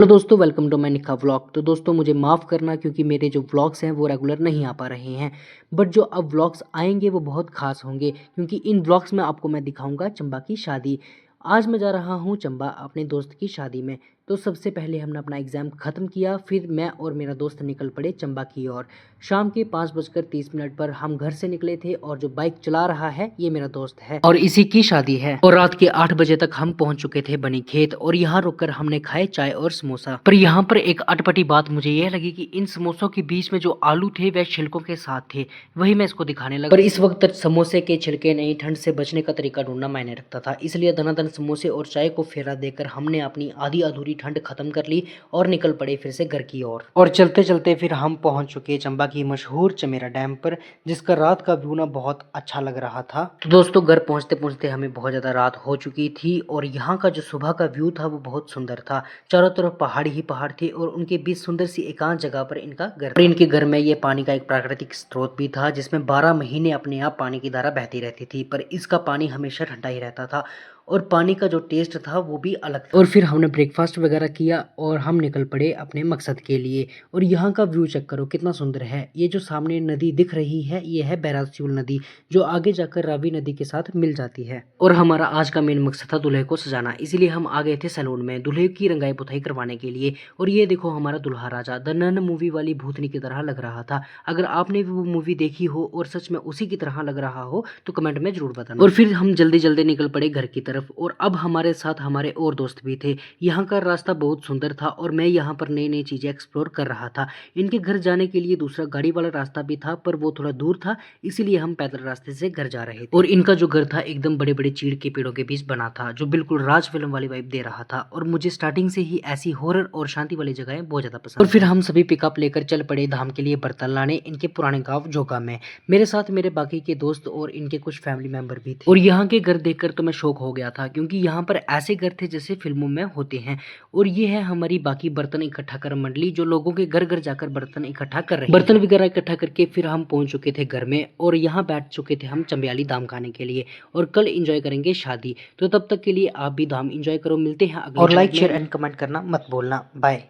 Hello दोस्तों, welcome to my निक्का vlog. तो दोस्तों मुझे माफ़ करना क्योंकि मेरे जो व्लॉग्स हैं वो रेगुलर नहीं आ पा रहे हैं। बट जो अब व्लॉग्स आएंगे वो बहुत खास होंगे क्योंकि इन व्लॉग्स में आपको मैं दिखाऊंगा चंबा की शादी। आज मैं जा रहा हूँ चंबा अपने दोस्त की शादी में। तो सबसे पहले हमने अपना एग्ज़ाम ख़त्म किया, फिर मैं और मेरा दोस्त निकल पड़े चंबा की ओर। शाम के 5:30 पर हम घर से निकले थे और जो बाइक चला रहा है ये मेरा दोस्त है और इसी की शादी है। और रात के 8 बजे तक हम पहुंच चुके थे बनी खेत और यहाँ रुककर हमने खाए चाय और समोसा। पर यहाँ पर एक अटपटी बात मुझे यह लगी कि इन समोसों के बीच में जो आलू थे वह छिलकों के साथ थे। वही मैं इसको दिखाने लगा। पर इस वक्त तक समोसे के छिलके नहीं, ठंड से बचने का तरीका ढूंढना मायने रखता था, इसलिए धनाधन समोसे और चाय को फेरा देकर हमने अपनी आधी अधूरी ठंड खत्म कर ली और निकल पड़े फिर से घर की ओर। और चलते चलते फिर हम पहुंच चुके चंबा की मशहूर चमेरा डैम पर, जिसका रात का व्यू ना बहुत अच्छा लग रहा था। तो दोस्तों घर पहुंचते पहुंचते हमें बहुत ज्यादा रात हो चुकी थी और यहाँ का जो सुबह का व्यू था वो बहुत सुंदर था। चारों तरफ पहाड़ ही पहाड़ थे और उनके बीच सुंदर सी एकांत जगह पर इनका घर। और इनके घर में ये पानी का एक प्राकृतिक स्रोत भी था जिसमें 12 महीने अपने आप पानी की धारा बहती रहती थी, पर इसका पानी हमेशा ठंडा ही रहता था और पानी का जो टेस्ट था वो भी अलग था। और फिर हमने ब्रेकफास्ट वगैरह किया और हम निकल पड़े अपने मकसद के लिए। और यहाँ का व्यू चेक करो कितना सुंदर है। ये जो सामने नदी दिख रही है ये है बैरासियुल नदी, जो आगे जाकर रावी नदी के साथ मिल जाती है। और हमारा आज का मेन मकसद था दूल्हे को सजाना, इसीलिए हम आ गए थे सैलून में दूल्हे की रंगाई पुताई करवाने के लिए। और ये देखो हमारा दुल्हा राजा द नन मूवी वाली भूतनी की तरह लग रहा था। अगर आपने भी वो मूवी देखी हो और सच में उसी की तरह लग रहा हो तो कमेंट में जरूर बताना। और फिर हम जल्दी जल्दी निकल पड़े घर की तरफ और अब हमारे साथ हमारे और दोस्त भी थे। यहाँ का रास्ता बहुत सुंदर था और मैं यहाँ पर नई नई चीजें एक्सप्लोर कर रहा था। इनके घर जाने के लिए दूसरा गाड़ी वाला रास्ता भी था पर वो थोड़ा दूर था, इसीलिए हम पैदल रास्ते से घर जा रहे थे। और इनका जो घर था एकदम बड़े बड़े चीड़ के पेड़ों के बीच बना था, जो बिल्कुल राज फिल्म वाली वाइब दे रहा था। और मुझे स्टार्टिंग से ही ऐसी हॉरर और शांति वाली जगहें बहुत ज्यादा पसंद। और फिर हम सभी पिकअप लेकर चल पड़े धाम के लिए बर्तन लाने इनके पुराने गांव जोगा में। मेरे साथ मेरे बाकी के दोस्त और इनके कुछ फैमिली मेंबर भी थे। और यहाँ के घर देखकर तो मैं शौक हो गया था क्योंकि यहाँ पर ऐसे घर थे जैसे फिल्मों में होते हैं। और ये है हमारी बाकी बर्तन इकट्ठा कर मंडली, जो लोगों के घर घर जाकर बर्तन इकट्ठा कर रहे हैं। बर्तन वगैरह इकट्ठा करके फिर हम पहुंच चुके थे घर में और यहाँ बैठ चुके थे हम चंबियाली धाम खाने के लिए। और कल एंजॉय करेंगे शादी, तो तब तक के लिए आप भी धाम एंजॉय करो। मिलते हैं अगले। और लाइक शेयर एंड कमेंट करना मत भूलना। बाय।